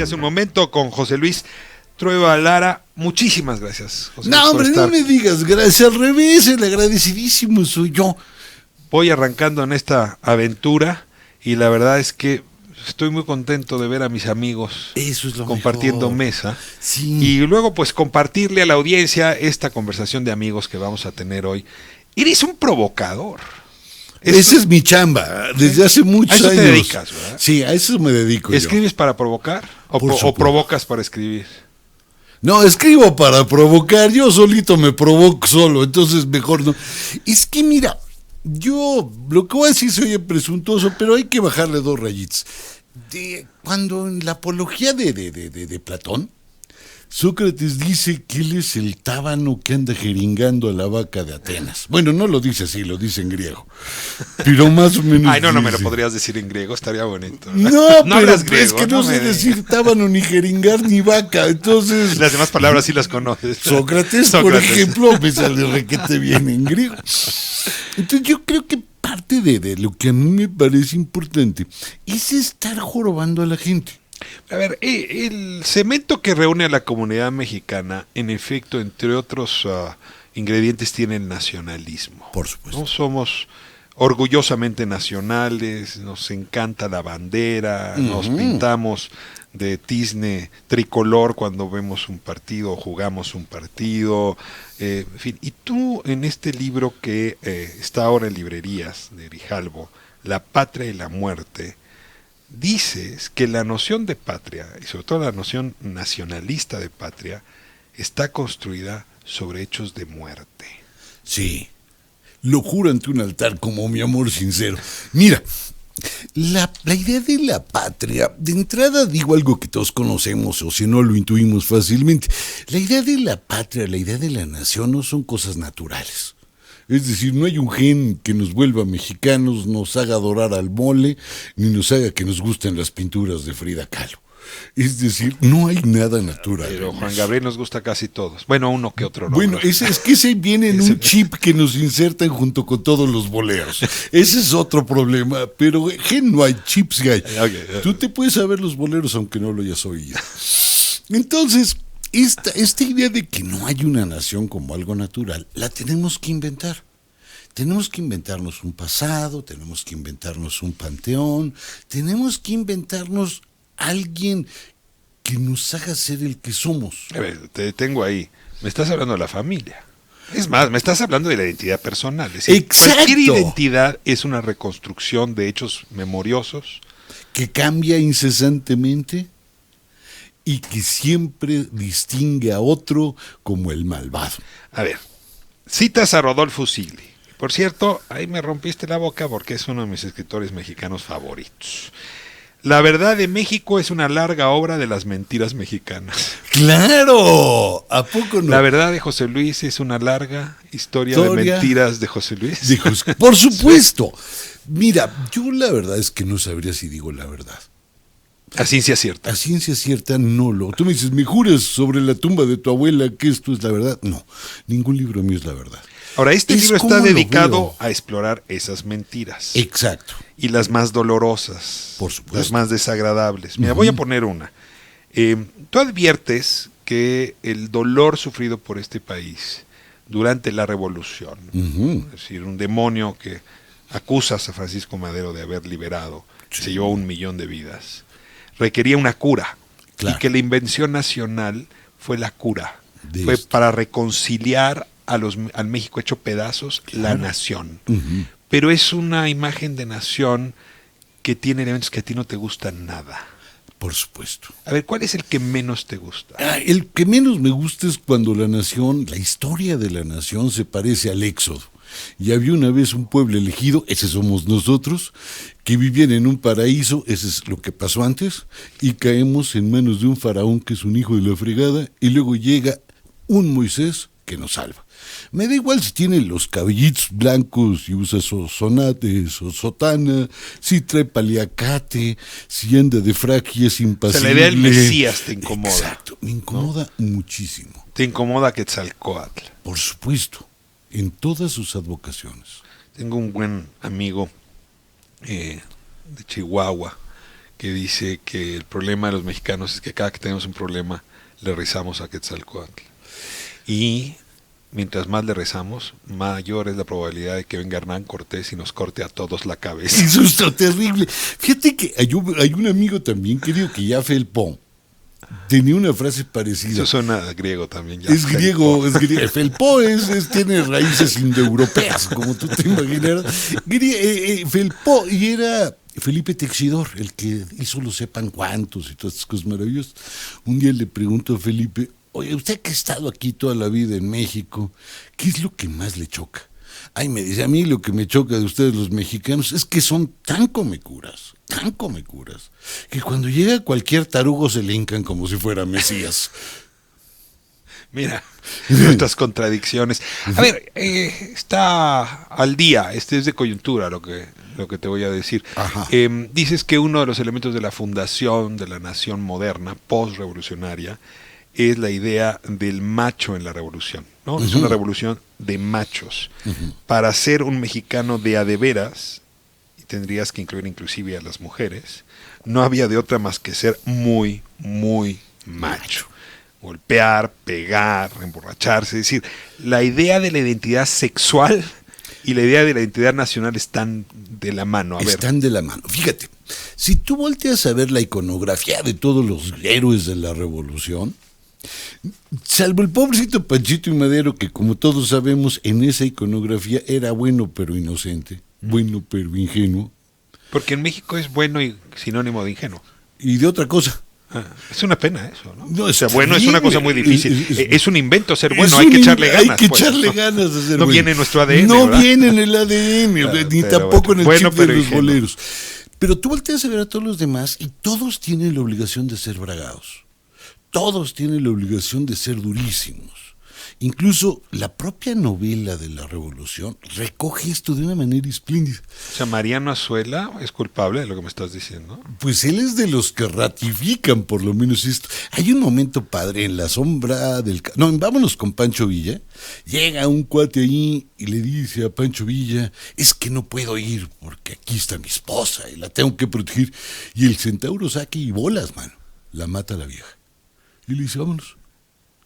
decía hace un momento, con José Luis Trueba Lara. Muchísimas gracias, José Luis, No, hombre, no me digas gracias, al revés, el agradecidísimo soy yo. Voy arrancando en esta aventura y la verdad es que estoy muy contento de ver a mis amigos Eso es lo compartiendo mejor. mesa. Sí. Y luego pues compartirle a la audiencia esta conversación de amigos que vamos a tener hoy. Eres un provocador. Esa es mi chamba, desde hace muchos A eso años. te dedicas, ¿verdad? Sí, a eso me dedico yo. ¿Escribes para provocar o provocas para escribir? No, escribo para provocar, yo solito me provoco solo, entonces mejor no. Es que mira, yo lo que voy a decir se oye presuntuoso, pero hay que bajarle 2 rayitas. Cuando en la apología de Platón, Sócrates dice que él es el tábano que anda jeringando a la vaca de Atenas. Bueno, no lo dice así, lo dice en griego. Pero más o menos. Ay, no me lo dice. podrías decir en griego, estaría bonito. No, no pero hablas griego, es que no sé me decir tábano, ni jeringar, ni vaca. Entonces, Las demás palabras sí las conoces. Sócrates, por ejemplo, me sale requete bien en griego. Entonces yo creo que parte de lo que a mí me parece importante es estar jorobando a la gente. A ver, el cemento que reúne a la comunidad mexicana, en efecto, entre otros ingredientes, tiene el nacionalismo. Por supuesto. No somos orgullosamente nacionales, nos encanta la bandera, nos pintamos de tizne tricolor cuando vemos un partido o jugamos un partido, en fin. Y tú, en este libro que está ahora en librerías de Grijalbo, La patria y la muerte, dices que la noción de patria, y sobre todo la noción nacionalista de patria, está construida sobre hechos de muerte. Sí, lo juro ante un altar como mi amor sincero. Mira, la idea de la patria, de entrada digo algo que todos conocemos, o si no lo intuimos fácilmente. La idea de la patria, la idea de la nación no son cosas naturales. Es decir, no hay un gen que nos vuelva mexicanos, nos haga adorar al mole, ni nos haga que nos gusten las pinturas de Frida Kahlo. Es decir, no hay nada natural. Pero Juan Gabriel nos gusta casi todos. Bueno, uno que otro no. Bueno, es que ese viene en un chip que nos insertan junto con todos los boleros. Ese es otro problema, pero gen no hay, chips sí hay. Okay. Tú te puedes saber los boleros aunque no lo hayas oído. Entonces, esta idea de que no hay una nación como algo natural, la tenemos que inventar. Tenemos que inventarnos un pasado, tenemos que inventarnos un panteón, tenemos que inventarnos alguien que nos haga ser el que somos. A ver, te detengo ahí. Me estás hablando de la familia. Es más, me estás hablando de la identidad personal. Es decir, Exacto. Cualquier identidad es una reconstrucción de hechos memoriosos. Que cambia incesantemente y que siempre distingue a otro como el malvado. A ver, citas a Rodolfo Sigli. Por cierto, ahí me rompiste la boca porque es uno de mis escritores mexicanos favoritos. La verdad de México es una larga obra de las mentiras mexicanas. ¡Claro! ¿A poco no? La verdad de José Luis es una larga historia de mentiras de José Luis. Por supuesto. Mira, yo la verdad es que no sabría si digo la verdad. A ciencia cierta. A ciencia cierta no lo. Tú me dices, ¿me juras sobre la tumba de tu abuela que esto es la verdad? No, ningún libro mío es la verdad. Ahora, este libro está como dedicado a explorar esas mentiras. Exacto. Y las más dolorosas. Por supuesto. Las más desagradables. Mira, voy a poner una. Tú adviertes que el dolor sufrido por este país durante la revolución, es decir, un demonio que acusas a Francisco Madero de haber liberado, se llevó 1 millón de vidas, requería una cura. Claro. Y que la invención nacional fue la cura. De Fue esto. para reconciliar al México hecho pedazos, la nación. Pero es una imagen de nación que tiene elementos que a ti no te gustan nada. Por supuesto. A ver, ¿cuál es el que menos te gusta? El que menos me gusta es cuando la nación, la historia de la nación se parece al éxodo. Y había una vez un pueblo elegido, ese somos nosotros, que vivían en un paraíso, ese es lo que pasó antes, y caemos en manos de un faraón que es un hijo de la fregada, y luego llega un Moisés que nos salva. Me da igual si tiene los cabellitos blancos y usa sonates o sotana, si trae paliacate, si anda de frac y es impasible. Se le ve el Mesías, te incomoda. Exacto, me incomoda muchísimo. Te incomoda Quetzalcóatl. Por supuesto, en todas sus advocaciones. Tengo un buen amigo de Chihuahua que dice que el problema de los mexicanos es que cada que tenemos un problema le rezamos a Quetzalcóatl. Y mientras más le rezamos, mayor es la probabilidad de que venga Hernán Cortés y nos corte a todos la cabeza. Eso está terrible. Fíjate que hay un amigo también, creo que ya Felpo, tenía una frase parecida. Eso suena griego también. Ya es griego. Felpo tiene raíces indoeuropeas, como tú te imaginarás. Felpo, y era Felipe Texidor, el que hizo los sepan cuántos y todas estas cosas maravillosas. Un día le pregunto a Felipe: oye, usted que ha estado aquí toda la vida en México, ¿qué es lo que más le choca? Ay, me dice, a mí lo que me choca de ustedes los mexicanos es que son tan comecuras, que cuando llega cualquier tarugo se le hincan como si fuera Mesías. Mira, nuestras contradicciones. A ver, está al día, es de coyuntura lo que te voy a decir. Dices que uno de los elementos de la fundación de la nación moderna, post-revolucionaria, es la idea del macho en la revolución, ¿no? Uh-huh. Es una revolución de machos. Uh-huh. Para ser un mexicano de a de veras, y tendrías que incluir inclusive a las mujeres, no había de otra más que ser muy, muy macho. Golpear, pegar, emborracharse. Es decir, la idea de la identidad sexual y la idea de la identidad nacional están de la mano. Están de la mano. Fíjate, si tú volteas a ver la iconografía de todos los héroes de la revolución, salvo el pobrecito Panchito y Madero, que como todos sabemos en esa iconografía era bueno pero inocente, bueno pero ingenuo. Porque en México es bueno y sinónimo de ingenuo. Y de otra cosa. Es una pena eso, ¿no? No, o sea, bueno es una cosa muy difícil. Es un invento ser bueno, hay que echarle ganas. Hay que echarle ganas a ser no bueno. Viene en nuestro ADN, no ¿verdad? Viene en el ADN, ni tampoco en el chip de los boleros. Pero tú volteas a ver a todos los demás y todos tienen la obligación de ser bragados. Todos tienen la obligación de ser durísimos. Incluso la propia novela de la Revolución recoge esto de una manera espléndida. O sea, Mariano Azuela es culpable de lo que me estás diciendo. Pues él es de los que ratifican por lo menos esto. Hay un momento padre en la sombra del... No, vámonos con Pancho Villa. Llega un cuate ahí y le dice a Pancho Villa: es que no puedo ir porque aquí está mi esposa y la tengo que proteger. Y el centauro saca y bolas, mano. La mata a la vieja. Y le dice: vámonos,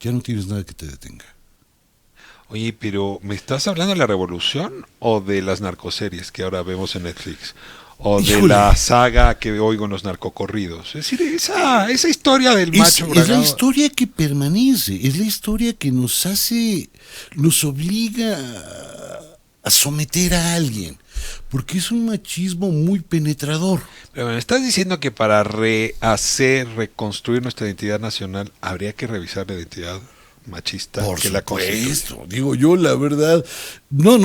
ya no tienes nada que te detenga. Oye, pero ¿me estás hablando de la revolución o de las narcoseries que ahora vemos en Netflix? ¿O de la saga que oigo en los narcocorridos? Es decir, esa historia del macho bragado. Es la historia que permanece, es la historia que nos obliga a someter a alguien, porque es un machismo muy penetrador. Pero me estás diciendo que para reconstruir nuestra identidad nacional habría que revisar la identidad machista por que supuesto, digo yo, la verdad, no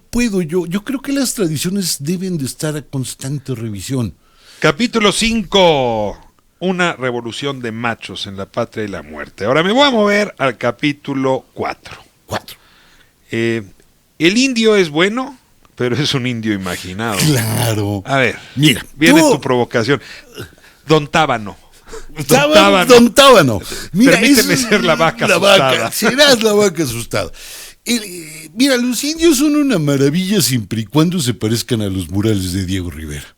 puedo yo creo que las tradiciones deben de estar a constante revisión. Capítulo 5, una revolución de machos en la patria y la muerte. Ahora me voy a mover al capítulo 4. El indio es bueno, pero es un indio imaginado. Claro. A ver, mira, viene tu provocación. Don Tábano. Don Tábano. Mira, permíteme ser la vaca asustada. Serás la vaca asustada. Mira, los indios son una maravilla siempre y cuando se parezcan a los murales de Diego Rivera.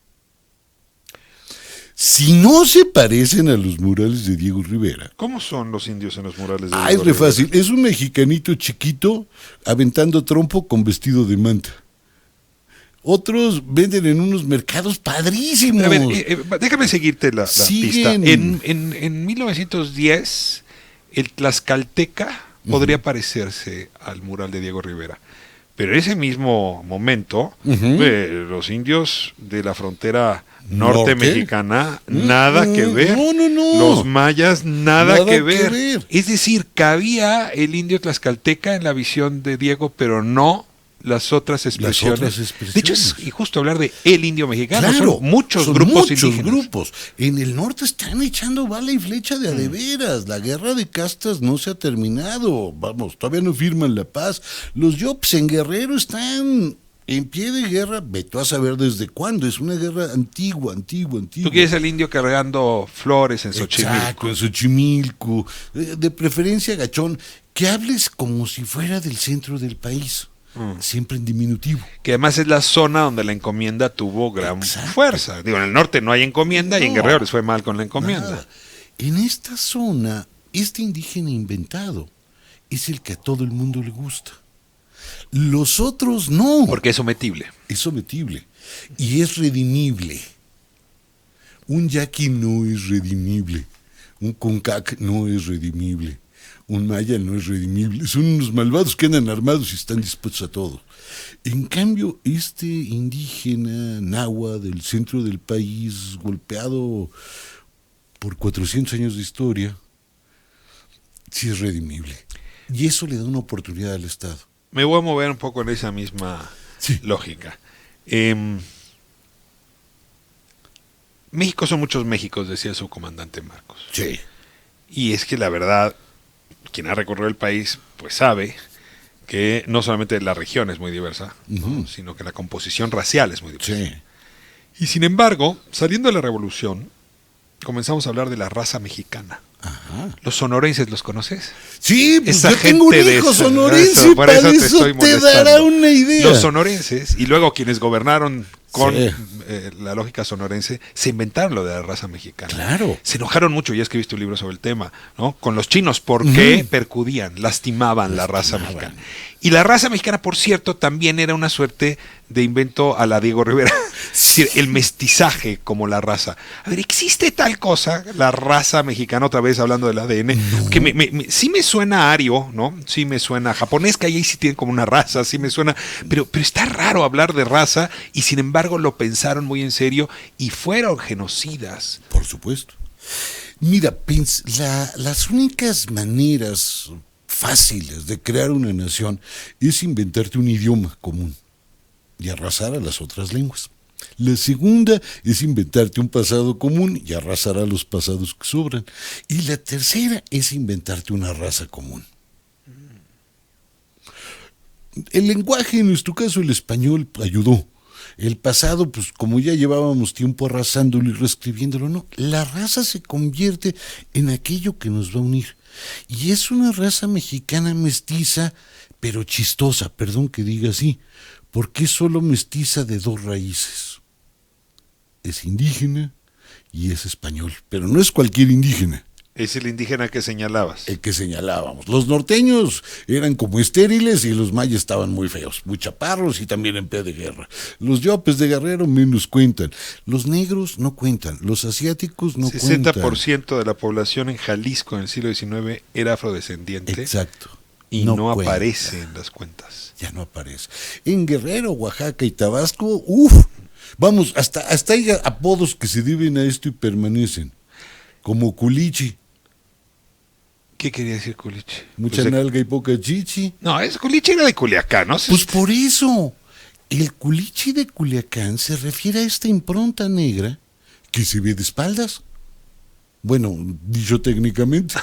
Si no se parecen a los murales de Diego Rivera. ¿Cómo son los indios en los murales de Diego Rivera? Es re fácil. Es un mexicanito chiquito aventando trompo con vestido de manta. Otros venden en unos mercados padrísimos. A ver, déjame seguirte la pista. En 1910, el Tlaxcalteca podría parecerse al mural de Diego Rivera. Pero en ese mismo momento, los indios de la frontera norte mexicana, nada que ver. No. Los mayas, nada que ver. Es decir, cabía el indio tlaxcalteca en la visión de Diego, pero no las otras expresiones. De hecho, es injusto hablar de el indio mexicano. Claro, son muchos grupos indígenas. Grupos. En el norte están echando bala y flecha de a de veras. La guerra de castas no se ha terminado. Vamos, todavía no firman la paz. Los Yops en Guerrero están en pie de guerra. Vete a saber desde cuándo. Es una guerra antigua. Tú quieres al indio cargando flores en Xochimilco. Exacto, en Xochimilco. De preferencia, gachón, que hables como si fuera del centro del país. siempre en diminutivo. Que además es la zona donde la encomienda tuvo gran fuerza. Digo, en el norte no hay encomienda y en Guerrero les fue mal con la encomienda. Nada. En esta zona, este indígena inventado es el que a todo el mundo le gusta. Los otros no. Porque es sometible. Es sometible y es redimible. Un yaqui no es redimible. Un concac no es redimible. Un maya no es redimible. Son unos malvados que andan armados y están dispuestos a todo. En cambio, este indígena nahua del centro del país, golpeado por 400 años de historia, sí es redimible. Y eso le da una oportunidad al Estado. Me voy a mover un poco en esa misma lógica. México son muchos Méxicos, decía el subcomandante Marcos. Sí. Y es que la verdad, quien ha recorrido el país, pues sabe que no solamente la región es muy diversa, ¿no? Sino que la composición racial es muy diversa. Sí. Y sin embargo, saliendo de la revolución, comenzamos a hablar de la raza mexicana. Ajá. ¿Los sonorenses los conoces? Sí, pues Esa yo tengo un gente hijo de sonorense, por para eso eso estoy te molestando. dará una idea. Los sonorenses, y luego quienes gobernaron con Sí. la lógica sonorense, se inventaron lo de la raza mexicana. Claro. Se enojaron mucho, ya escribiste un libro sobre el tema, ¿no? Con los chinos, porque percudían, lastimaban la raza mexicana. Y la raza mexicana, por cierto, también era una suerte de invento a la Diego Rivera. Es decir, el mestizaje como la raza. A ver, ¿existe tal cosa, la raza mexicana, otra vez hablando del ADN? No. Que sí me suena a ario, ¿no? Sí me suena a japonés, que ahí sí tienen como una raza, sí me suena. Pero está raro hablar de raza y sin embargo lo pensaron muy en serio y fueron genocidas. Por supuesto. Mira, las únicas maneras fáciles de crear una nación es inventarte un idioma común y arrasar a las otras lenguas. La segunda es inventarte un pasado común y arrasar a los pasados que sobran. Y la tercera es inventarte una raza común. El lenguaje, en nuestro caso el español, ayudó. El pasado, pues como ya llevábamos tiempo arrasándolo y reescribiéndolo, no. La raza se convierte en aquello que nos va a unir. Y es una raza mexicana mestiza, pero chistosa, perdón que diga así, porque es solo mestiza de dos raíces. Es indígena y es español, pero no es cualquier indígena. Es el indígena que señalabas. El que señalábamos. Los norteños eran como estériles y los mayas estaban muy feos, muy chaparros y también en pie de guerra. Los yopes de Guerrero menos cuentan. Los negros no cuentan. Los asiáticos no cuentan. 60% de la población en Jalisco en el siglo XIX era afrodescendiente. Exacto. Y no aparece en las cuentas. Ya no aparece. En Guerrero, Oaxaca y Tabasco, vamos, hasta hay apodos que se deben a esto y permanecen. Como culichi. ¿Qué quería decir culichi? Mucha Pues nalga y poca chichi. No, es culichi era de Culiacán, ¿no? Pues por eso, el culichi de Culiacán se refiere a esta impronta negra que se ve de espaldas. Bueno, dicho técnicamente.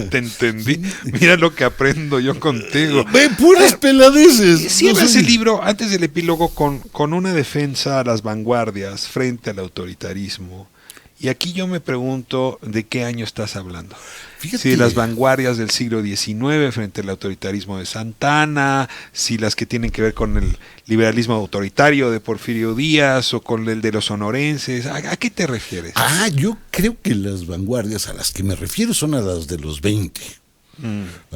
Te entendí. Mira lo que aprendo yo contigo. Ve puras peladeces. Cierras el libro, antes del epílogo, con una defensa a las vanguardias frente al autoritarismo. Y aquí yo me pregunto, ¿de qué año estás hablando? Fíjate. Si las vanguardias del siglo XIX frente al autoritarismo de Santana, si las que tienen que ver con el liberalismo autoritario de Porfirio Díaz o con el de los sonorenses, ¿a qué te refieres? Yo creo que las vanguardias a las que me refiero son a las de los 20.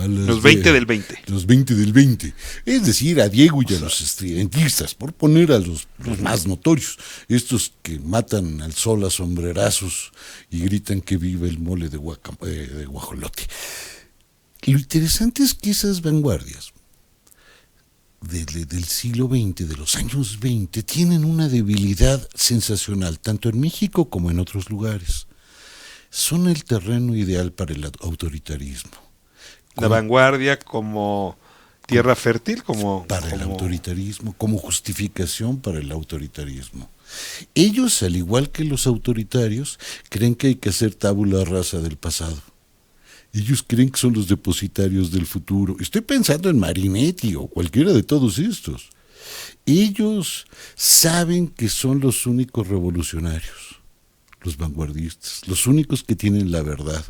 Los 20 del 20. Los 20 del 20. Es decir, a Diego y a los estridentistas, por poner a los más notorios. Estos que matan al sol a sombrerazos y gritan que viva el mole de guajolote. Lo interesante es que esas vanguardias del siglo XX, de los años 20, tienen una debilidad sensacional, tanto en México como en otros lugares. Son el terreno ideal para el autoritarismo. La vanguardia como tierra fértil, para el autoritarismo, como justificación para el autoritarismo. Ellos, al igual que los autoritarios, creen que hay que hacer tabula rasa del pasado. Ellos creen que son los depositarios del futuro. Estoy pensando en Marinetti o cualquiera de todos estos. Ellos saben que son los únicos revolucionarios, los vanguardistas, los únicos que tienen la verdad.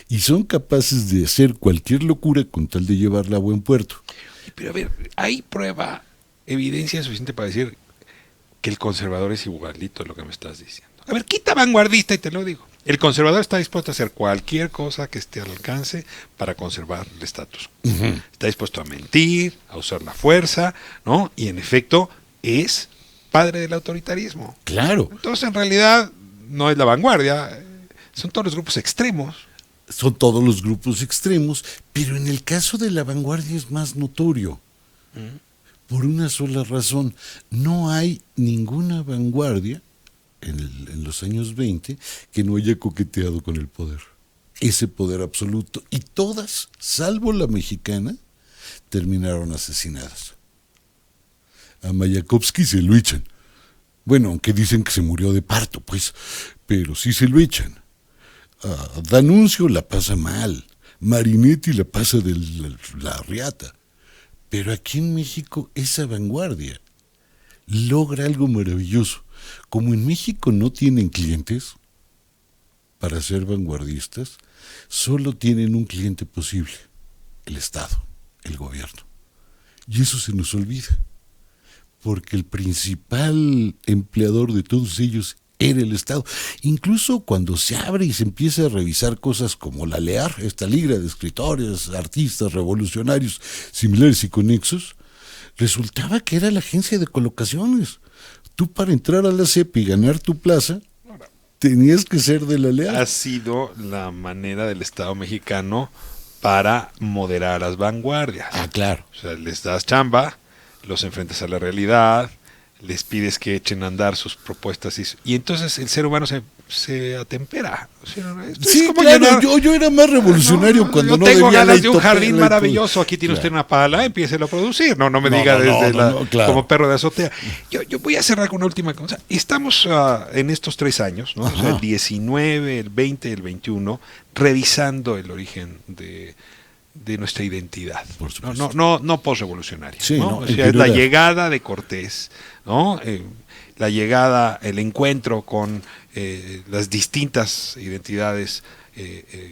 y son capaces de hacer cualquier locura con tal de llevarla a buen puerto. Pero a ver, ¿hay prueba, evidencia suficiente para decir que el conservador es igualito a lo que me estás diciendo? A ver, quita vanguardista y te lo digo. El conservador está dispuesto a hacer cualquier cosa que esté al alcance para conservar el estatus quo. Está dispuesto a mentir, a usar la fuerza, ¿no? Y en efecto es padre del autoritarismo. Claro. Entonces, en realidad, no es la vanguardia, son todos los grupos extremos. Son todos los grupos extremos, pero en el caso de la vanguardia es más notorio. Por una sola razón, no hay ninguna vanguardia en los años 20 que no haya coqueteado con el poder. Ese poder absoluto. Y todas, salvo la mexicana, terminaron asesinadas. A Mayakovsky se lo echan. Bueno, aunque dicen que se murió de parto, pues, pero sí se lo echan. A D'Annunzio la pasa mal. Marinetti la pasa de la riata. Pero aquí en México esa vanguardia logra algo maravilloso. Como en México no tienen clientes para ser vanguardistas, solo tienen un cliente posible, el Estado, el gobierno. Y eso se nos olvida, porque el principal empleador de todos ellos era el Estado. Incluso cuando se abre y se empieza a revisar cosas como la LEAR, esta liga de escritores, artistas, revolucionarios, similares y conexos, resultaba que era la agencia de colocaciones. Tú para entrar a la CEP y ganar tu plaza, tenías que ser de la LEAR. Ha sido la manera del Estado mexicano para moderar las vanguardias. Ah, claro. O sea, les das chamba, los enfrentas a la realidad, les pides que echen a andar sus propuestas y entonces el ser humano se atempera. O sea, sí, claro, yo era más revolucionario cuando no tengo debía ganas de un jardín maravilloso, aquí tiene usted una pala, empiécelo a producir. No me diga claro. como perro de azotea. Yo voy a cerrar con una última cosa. Estamos en estos 3 años, ¿no? O sea, el 19, el 20, el 21, revisando el origen de nuestra identidad. Por supuesto. No posrevolucionaria. Sí, ¿no? O sea, es la llegada de Cortés, ¿no? La llegada, el encuentro con las distintas identidades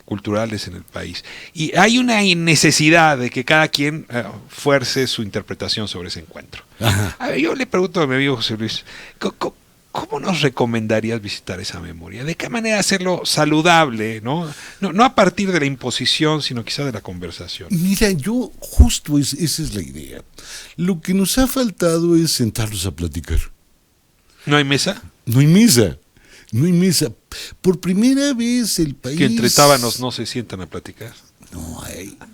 culturales en el país. Y hay una necesidad de que cada quien fuerce su interpretación sobre ese encuentro. A ver, yo le pregunto a mi amigo José Luis, ¿cómo nos recomendarías visitar esa memoria? ¿De qué manera hacerlo saludable? No a partir de la imposición, sino quizá de la conversación. Mira, justo esa es la idea. Lo que nos ha faltado es sentarnos a platicar. ¿No hay mesa? No hay mesa. Por primera vez el país... Que entre tábanos no se sientan a platicar.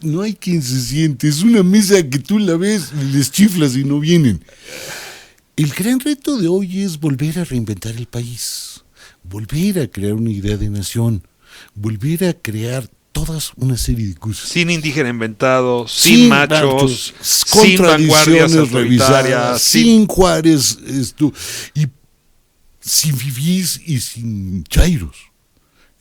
No hay quien se siente. Es una mesa que tú la ves, les chiflas y no vienen. El gran reto de hoy es volver a reinventar el país, volver a crear una idea de nación, volver a crear todas una serie de cosas. Sin indígena inventado, sin machos, con sin vanguardias autoritarias, sin Juárez, y sin fifís y sin chairos.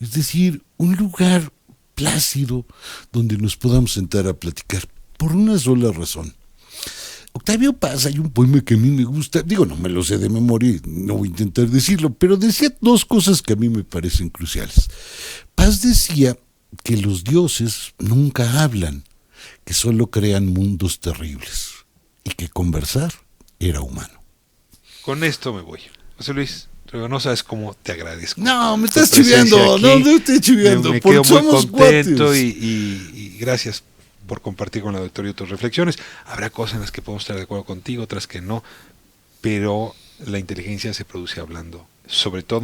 Es decir, un lugar plácido donde nos podamos sentar a platicar, por una sola razón. Octavio Paz, hay un poema que a mí me gusta, no me lo sé de memoria, no voy a intentar decirlo, pero decía 2 cosas que a mí me parecen cruciales. Paz decía que los dioses nunca hablan, que solo crean mundos terribles, y que conversar era humano. Con esto me voy. José Luis, no sabes cómo te agradezco. No, me estás chiveando, no estoy chiveando, me porque quedo muy somos contento cuates. Y gracias por compartir con la auditoría tus reflexiones. Habrá cosas en las que podemos estar de acuerdo contigo, otras que no, pero la inteligencia se produce hablando, sobre todo